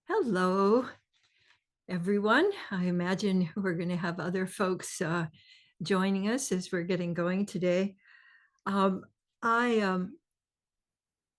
Hello, everyone. I imagine we're going to have other folks joining us as we're getting going today. Um, I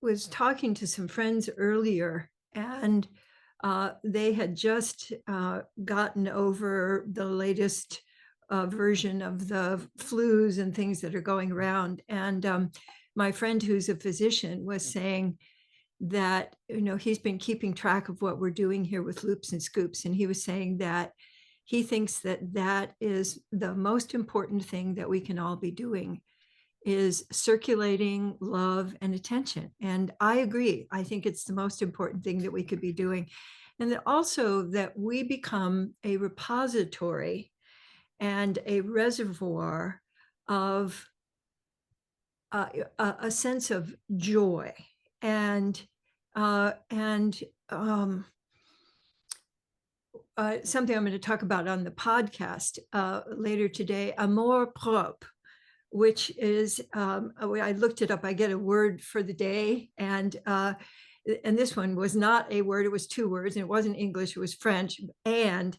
was talking to some friends earlier, and they had just gotten over the latest version of the flus and things that are going around. And my friend, who's a physician, was saying that he's been keeping track of what we're doing here with loops and scoops, and he was saying that he thinks that that is the most important thing that we can all be doing, is circulating love and attention. And I agree. I think it's the most important thing that we could be doing. And that also that we become a repository and a reservoir of a sense of joy and and something I'm going to talk about on the podcast later today, amour propre, which is, I looked it up. I get a word for the day, and this one was not a word. It was two words, and it wasn't English. It was French, and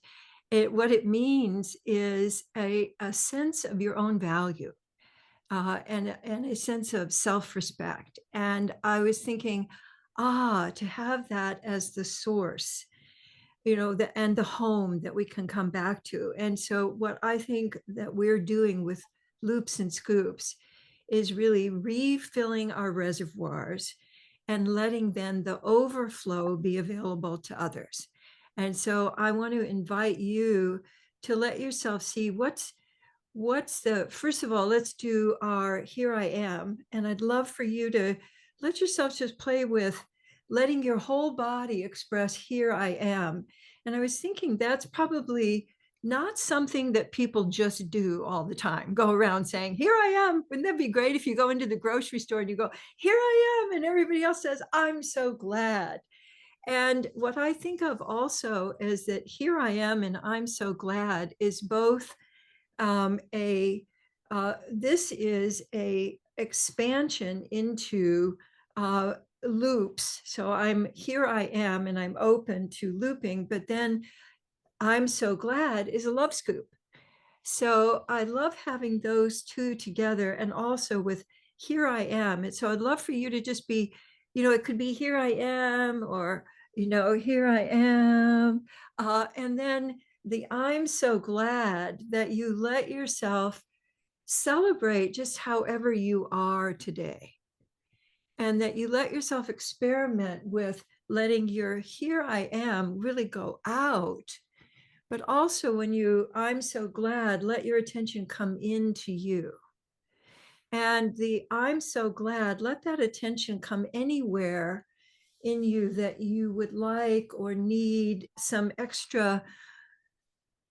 what it means is a sense of your own value, and a sense of self-respect. And I was thinking, to have that as the source, and the home that we can come back to. And so what I think that we're doing with loops and scoops is really refilling our reservoirs and letting then the overflow be available to others. And so I want to invite you to let yourself see what's the first of all. Let's do our here I am, and I'd love for you to let yourself just play with letting your whole body express here I am. And I was thinking that's probably not something that people just do all the time, go around saying here I am. Wouldn't that be great if you go into the grocery store and you go here I am, and everybody else says I'm so glad. And what I think of also is that here I am and I'm so glad is both a this is a expansion into loops. So I'm here I am and I'm open to looping, but then I'm so glad is a love scoop. So I love having those two together, and also with here I am. And so I'd love for you to just be, it could be here I am, or, here I am. And then the I'm so glad, that you let yourself celebrate just however you are today, and that you let yourself experiment with letting your here I am really go out. But also when I'm so glad, let your attention come into you. And the I'm so glad, let that attention come anywhere in you that you would like or need some extra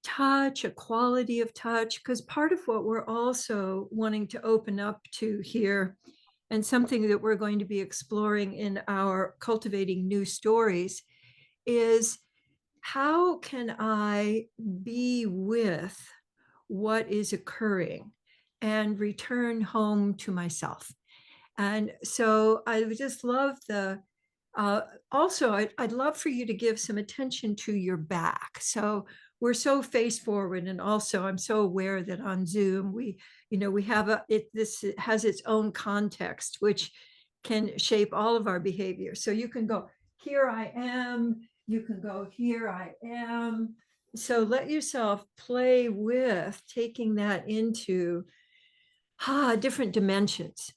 touch, a quality of touch, because part of what we're also wanting to open up to here, and something that we're going to be exploring in our Cultivating New Stories, is how can I be with what is occurring and return home to myself? And so I would just love also, I'd love for you to give some attention to your back. So we're so face forward, and also I'm so aware that on Zoom we have this has its own context, which can shape all of our behavior. So you can go here I am, you can go here I am. So let yourself play with taking that into different dimensions.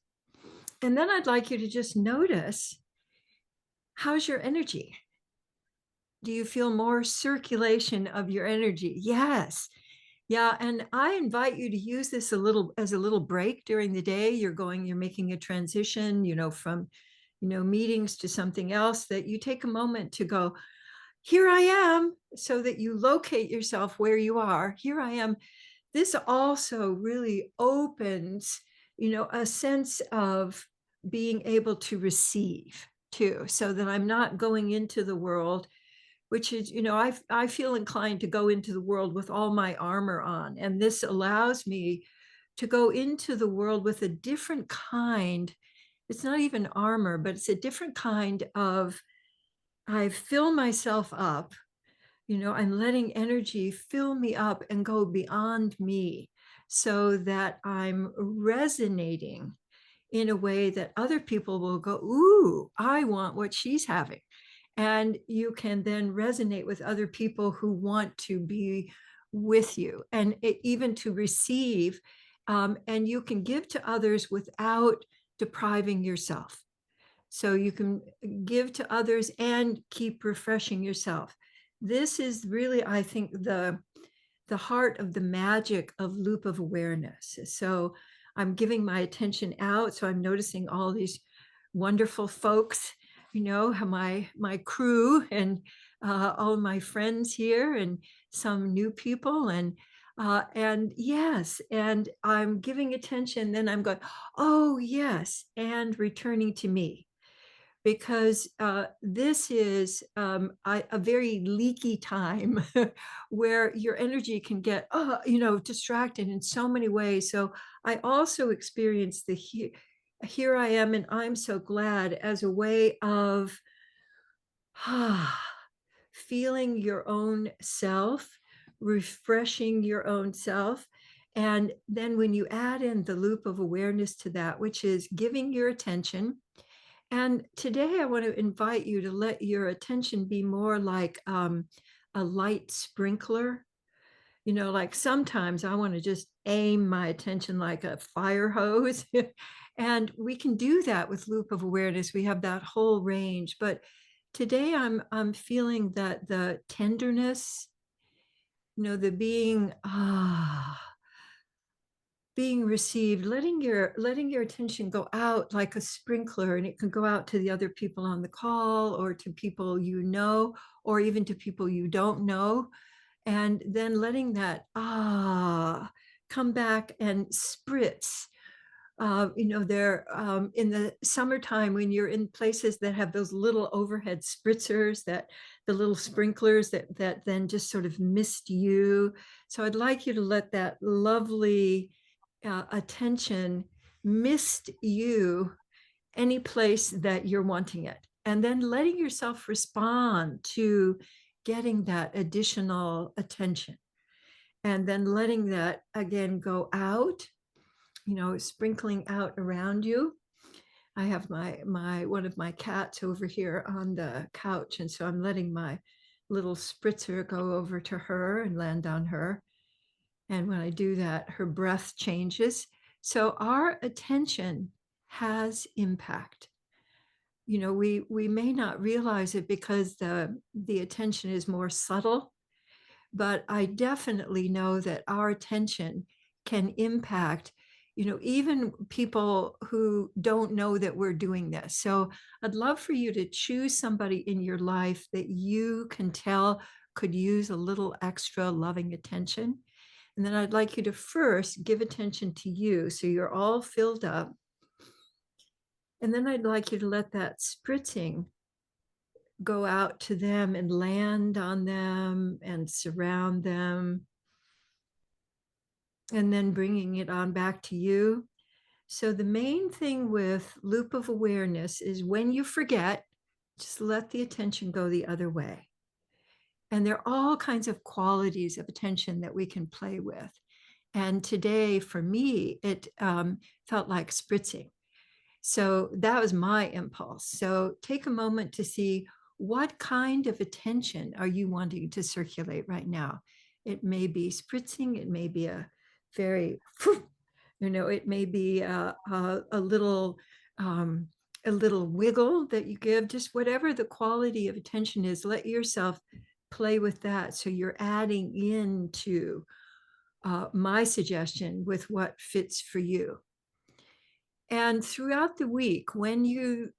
And then I'd like you to just notice, how's your energy? Do you feel more circulation of your energy? Yes. Yeah. And I invite you to use this as a little break during the day. You're making a transition, from, meetings to something else, that you take a moment to go, here I am, so that you locate yourself where you are. Here I am. This also really opens, a sense of being able to receive too, so that I'm not going into the world, which is, I feel inclined to go into the world with all my armor on. And this allows me to go into the world with a different kind, it's not even armor, but it's a different kind of I fill myself up. I'm letting energy fill me up and go beyond me so that I'm resonating in a way that other people will go, "Ooh, I want what she's having." And you can then resonate with other people who want to be with you and even to receive. And you can give to others without depriving yourself. So you can give to others and keep refreshing yourself. This is really, I think, the heart of the magic of loop of awareness. So I'm giving my attention out. So I'm noticing all these wonderful folks, how my crew and all my friends here and some new people and yes, and I'm giving attention. Then I'm going, oh yes, and returning to me because this is a very leaky time where your energy can get distracted in so many ways. So I also experience the here I am and I'm so glad as a way of feeling your own self, refreshing your own self. And then when you add in the loop of awareness to that, which is giving your attention, and today I want to invite you to let your attention be more like a light sprinkler. Like sometimes I want to just aim my attention like a fire hose. And we can do that with loop of awareness. We have that whole range. But today I'm feeling that the tenderness, the being received, letting your attention go out like a sprinkler, and it can go out to the other people on the call or to people or even to people you don't know, and then letting that come back and spritz. They're in the summertime when you're in places that have those little overhead spritzers, that the little sprinklers that then just sort of mist you. So I'd like you to let that lovely attention mist you any place that you're wanting it, and then letting yourself respond to getting that additional attention, and then letting that again go out, sprinkling out around you. I have my one of my cats over here on the couch, and so I'm letting my little spritzer go over to her and land on her. And when I do that, her breath changes. So our attention has impact. We may not realize it because the attention is more subtle, but I definitely know that our attention can impact, even people who don't know that we're doing this. So I'd love for you to choose somebody in your life that you can tell could use a little extra loving attention. And then I'd like you to first give attention to you. So you're all filled up. And then I'd like you to let that spritzing go out to them and land on them and surround them. And then bringing it on back to you. So the main thing with loop of awareness is when you forget, just let the attention go the other way. And there are all kinds of qualities of attention that we can play with. And today, for me, it felt like spritzing. So that was my impulse. So take a moment to see what kind of attention are you wanting to circulate right now. It may be spritzing. It may be a very, it may be a little wiggle that you give. Just whatever the quality of attention is, let yourself play with that. So you're adding into my suggestion with what fits for you. And throughout the week, when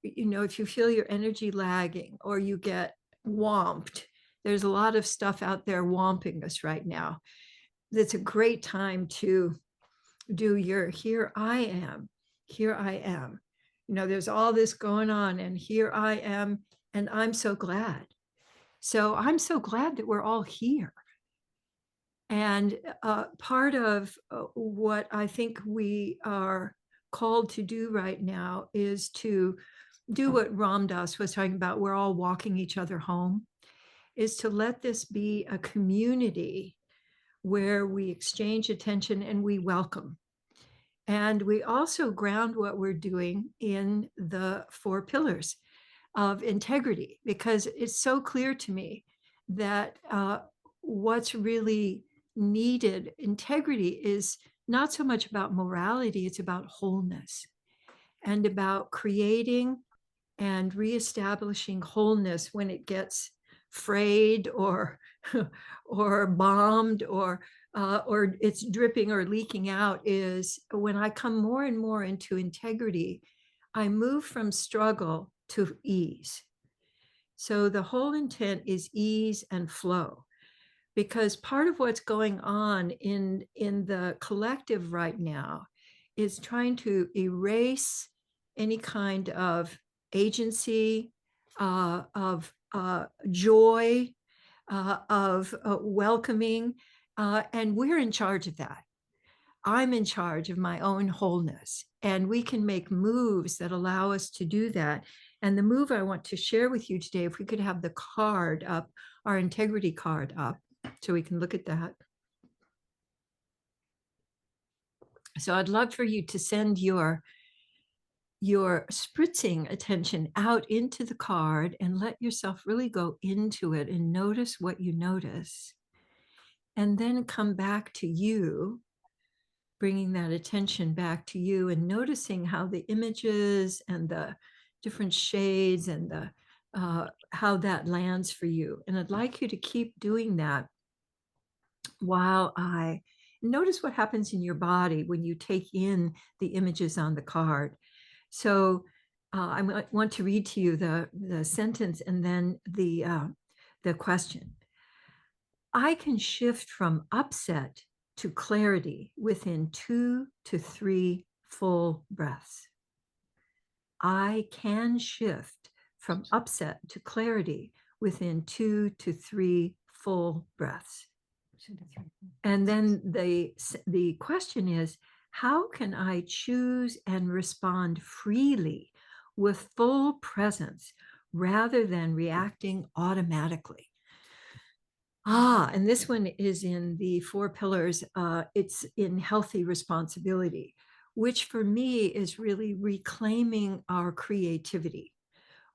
if you feel your energy lagging or you get whomped, there's a lot of stuff out there whomping us right now. It's a great time to do your here I am, here I am. There's all this going on, and here I am, and I'm so glad. So I'm so glad that we're all here. And part of what I think we are called to do right now is to do what Ram Dass was talking about, we're all walking each other home, is to let this be a community where we exchange attention and we welcome. And we also ground what we're doing in the four pillars of integrity, because it's so clear to me that what's really needed, integrity is not so much about morality, it's about wholeness and about creating and reestablishing wholeness when it gets frayed or or bombed or it's dripping or leaking out. Is when I come more and more into integrity, I move from struggle to ease. So the whole intent is ease and flow, because part of what's going on in the collective right now is trying to erase any kind of agency, of joy, of welcoming, and we're in charge of that. I'm in charge of my own wholeness, and we can make moves that allow us to do that. And the move I want to share with you today, if we could have the card up, our integrity card up, so we can look at that. So I'd love for you to send your spritzing attention out into the card and let yourself really go into it and notice what you notice. And then come back to you, bringing that attention back to you and noticing how the images and the different shades and the how that lands for you. And I'd like you to keep doing that while I notice what happens in your body when you take in the images on the card. So I want to read to you the sentence and then the question. I can shift from upset to clarity within 2 to 3 full breaths. I can shift from upset to clarity within 2 to 3 full breaths. And then the question is, how can I choose and respond freely with full presence rather than reacting automatically? And this one is in the four pillars. It's in healthy responsibility, which for me is really reclaiming our creativity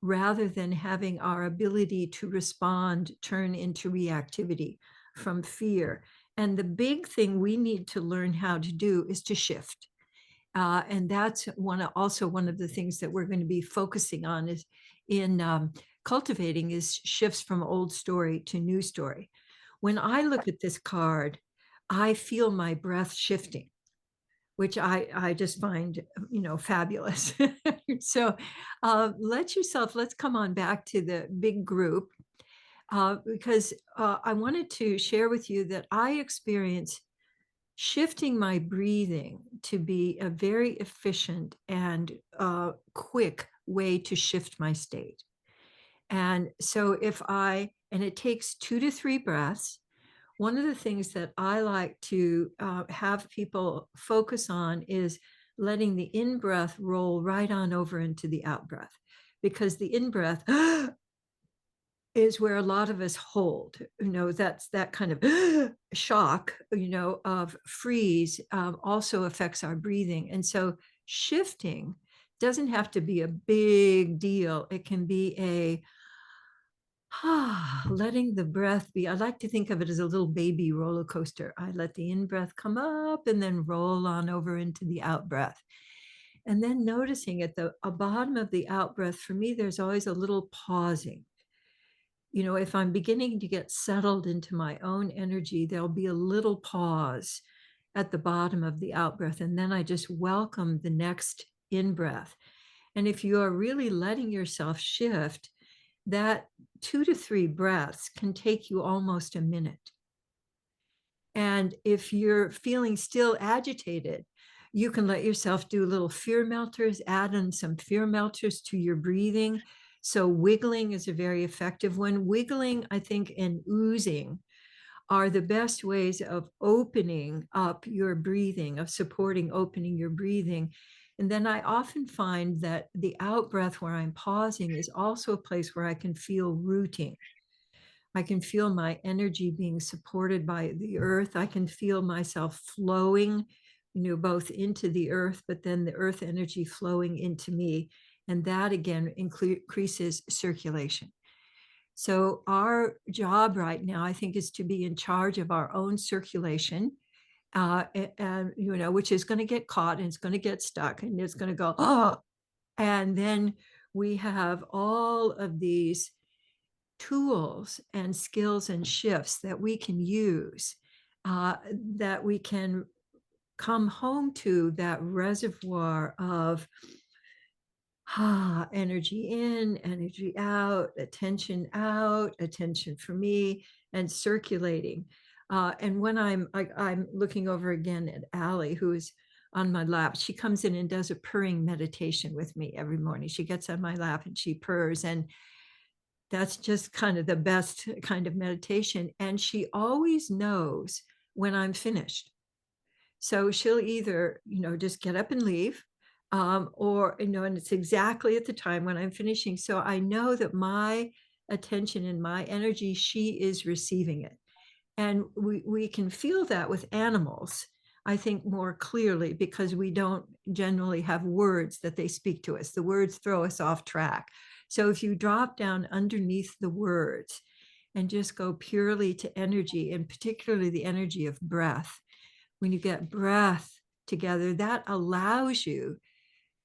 rather than having our ability to respond turn into reactivity from fear. And the big thing we need to learn how to do is to shift. And that's also one of the things that we're going to be focusing on is in cultivating is shifts from old story to new story. When I look at this card, I feel my breath shifting, which I just find, fabulous. So let's come on back to the big group, because I wanted to share with you that I experience shifting my breathing to be a very efficient and quick way to shift my state. And so and it takes 2 to 3 breaths. One of the things that I like to have people focus on is letting the in-breath roll right on over into the out-breath, because the in-breath is where a lot of us hold, that's that kind of shock, of freeze, also affects our breathing. And so shifting doesn't have to be a big deal. It can be letting the breath be. I like to think of it as a little baby roller coaster. I let the in-breath come up and then roll on over into the out-breath. And then noticing at the bottom of the out-breath, for me, there's always a little pausing. If I'm beginning to get settled into my own energy, there'll be a little pause at the bottom of the out-breath. And then I just welcome the next in-breath. And if you are really letting yourself shift, that 2 to 3 breaths can take you almost a minute. And if you're feeling still agitated, you can let yourself do little fear melters, add in some fear melters to your breathing. So wiggling is a very effective one. Wiggling, I think, and oozing are the best ways of opening up your breathing, of supporting opening your breathing. And then I often find that the out breath where I'm pausing is also a place where I can feel rooting. I can feel my energy being supported by the earth. I can feel myself flowing, both into the earth, but then the earth energy flowing into me. And that again increases circulation. So our job right now, I think, is to be in charge of our own circulation, and which is going to get caught and it's going to get stuck and it's going to go, oh, and then we have all of these tools and skills and shifts that we can use, that we can come home to that reservoir of energy in, energy out, attention for me, and circulating. And when I'm looking over again at Allie, who is on my lap, she comes in and does a purring meditation with me every morning. She gets on my lap and she purrs, and that's just kind of the best kind of meditation. And she always knows when I'm finished. So she'll either, just get up and leave, or, and it's exactly at the time when I'm finishing. So I know that my attention and my energy, she is receiving it. And we can feel that with animals, I think, more clearly because we don't generally have words that they speak to us. The words throw us off track. So if you drop down underneath the words and just go purely to energy, and particularly the energy of breath, when you get breath together, that allows you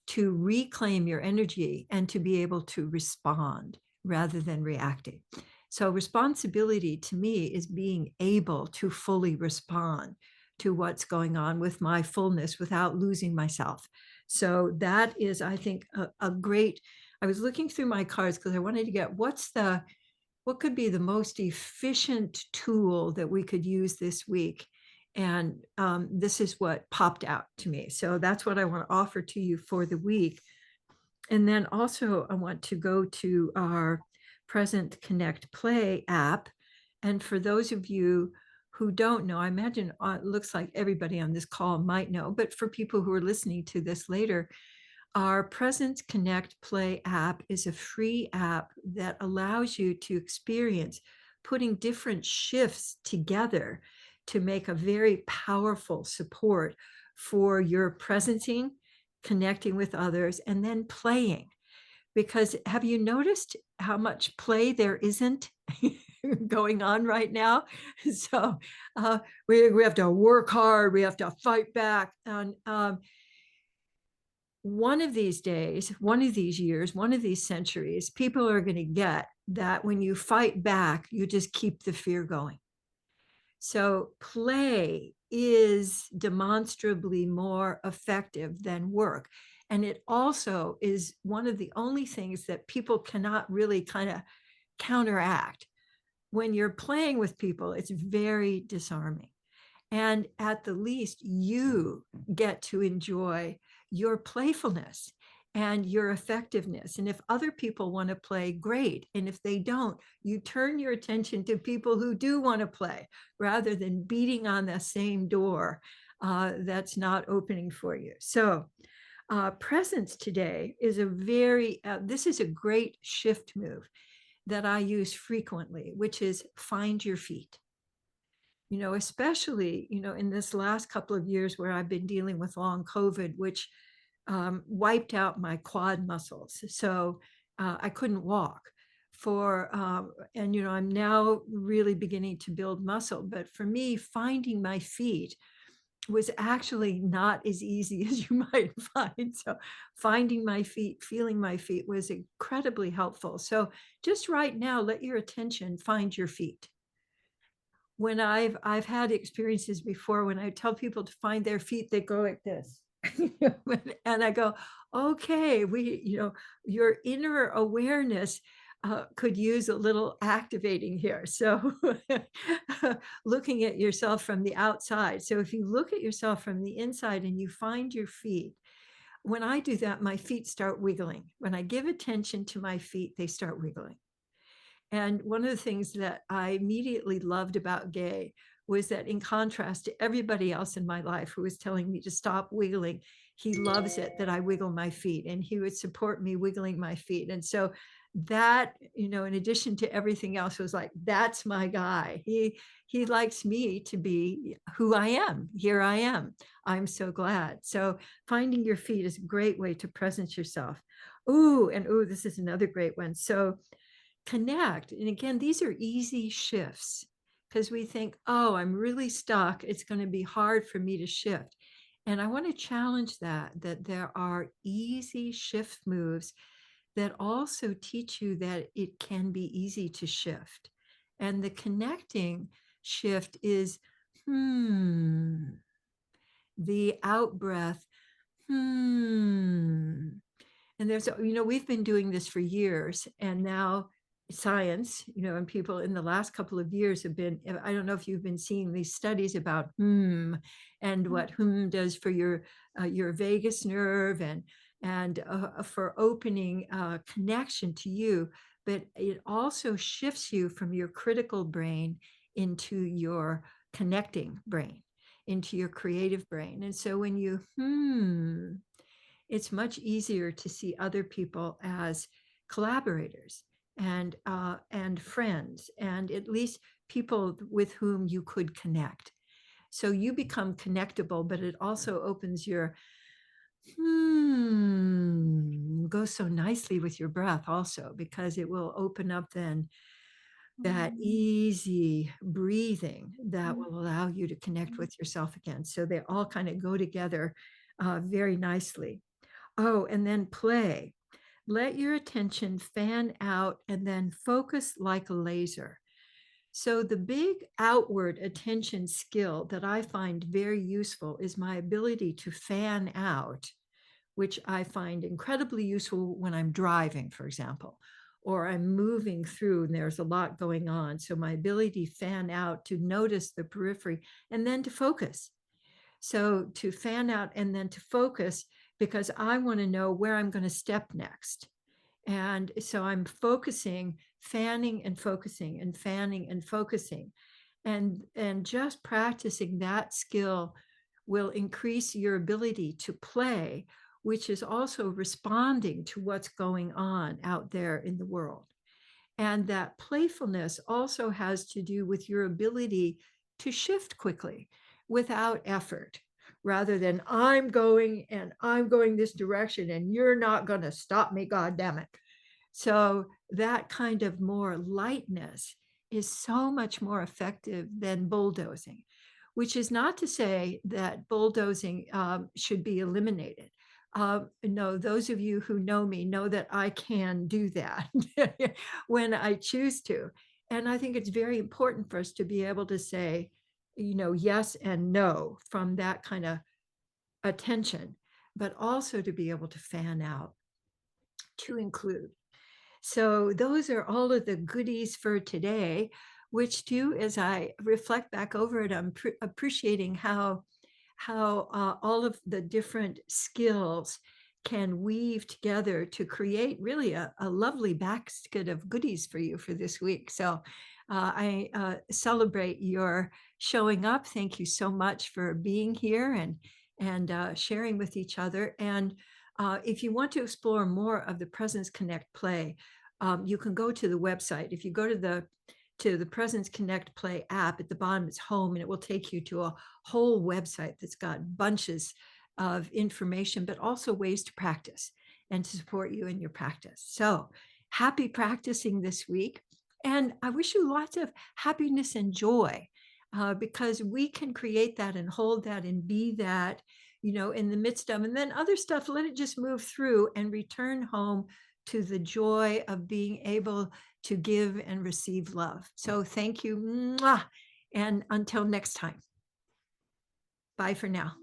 to reclaim your energy and to be able to respond rather than reacting. So responsibility to me is being able to fully respond to what's going on with my fullness without losing myself. So that is, I think, a great, I was looking through my cards because I wanted to get what could be the most efficient tool that we could use this week. And this is what popped out to me. So that's what I want to offer to you for the week. And then also I want to go to our Present Connect Play app. And for those of you who don't know, I imagine it looks like everybody on this call might know, but for people who are listening to this later, our Present Connect Play app is a free app that allows you to experience putting different shifts together to make a very powerful support for your presencing, connecting with others, and then playing. Because have you noticed how much play there isn't going on right now? So we have to work hard, we have to fight back. And one of these days, one of these years, one of these centuries, people are going to get that when you fight back, you just keep the fear going. So play is demonstrably more effective than work. And it also is one of the only things that people cannot really kind of counteract. When you're playing with people, it's very disarming. And at the least, you get to enjoy your playfulness and your effectiveness. And if other people want to play, great. And if they don't, you turn your attention to people who do want to play rather than beating on the same door that's not opening for you. So presence today is this is a great shift move that I use frequently, which is find your feet. Especially, in this last couple of years where I've been dealing with long COVID, which wiped out my quad muscles. So I couldn't walk and, I'm now really beginning to build muscle. But for me, finding my feet was actually not as easy as you might find. So finding my feet, feeling my feet was incredibly helpful. So just right now, let your attention find your feet. When I've had experiences before when I tell people to find their feet, they go like this. And I go, okay, your inner awareness could use a little activating here. So looking at yourself from the outside. So if you look at yourself from the inside and you find your feet, when I do that, my feet start wiggling. When I give attention to my feet, they start wiggling. And one of the things that I immediately loved about Gay was that, in contrast to everybody else in my life who was telling me to stop wiggling, he loves it that I wiggle my feet, and he would support me wiggling my feet. And so that, in addition to everything else, was like, that's my guy. He likes me to be who I am. Here I am. I'm so glad. So finding your feet is a great way to presence yourself. This is another great one. So connect. And again, these are easy shifts because we think, oh, I'm really stuck. It's going to be hard for me to shift. And I want to challenge that there are easy shift moves that also teach you that it can be easy to shift. And the connecting shift is, the out breath, And we've been doing this for years, and now science, and people in the last couple of years have been, I don't know if you've been seeing these studies about and what does for your vagus nerve and for opening connection to you, but it also shifts you from your critical brain into your connecting brain, into your creative brain. And so when you it's much easier to see other people as collaborators and friends, and at least people with whom you could connect. So you become connectable, but it also opens your goes so nicely with your breath also, because it will open up then that easy breathing that will allow you to connect with yourself again. So they all kind of go together very nicely. Oh, and then play. Let your attention fan out and then focus like a laser. So the big outward attention skill that I find very useful is my ability to fan out, which I find incredibly useful when I'm driving, for example, or I'm moving through and there's a lot going on. So my ability to fan out, to notice the periphery, and then to focus. So to fan out and then to focus, because I want to know where I'm going to step next. And so I'm focusing, fanning and focusing and fanning and focusing. And just practicing that skill will increase your ability to play, which is also responding to what's going on out there in the world. And that playfulness also has to do with your ability to shift quickly without effort, rather than I'm going this direction and you're not going to stop me, God damn it. So that kind of more lightness is so much more effective than bulldozing, which is not to say that bulldozing should be eliminated. No, those of you who know me know that I can do that when I choose to. And I think it's very important for us to be able to say, yes and no from that kind of attention, but also to be able to fan out, to include. So those are all of the goodies for today, which do, as I reflect back over it, I'm appreciating how all of the different skills can weave together to create really a lovely basket of goodies for you for this week. So I celebrate your showing up. Thank you so much for being here and sharing with each other. And if you want to explore more of the Presence Connect play, you can go to the website. If you go to the Presence Connect Play app, at the bottom it's home, and it will take you to a whole website that's got bunches of information, but also ways to practice and to support you in your practice. So happy practicing this week. And I wish you lots of happiness and joy, because we can create that and hold that and be that, in the midst of, and then other stuff, let it just move through and return home to the joy of being able to give and receive love. So thank you. Mwah. And until next time. Bye for now.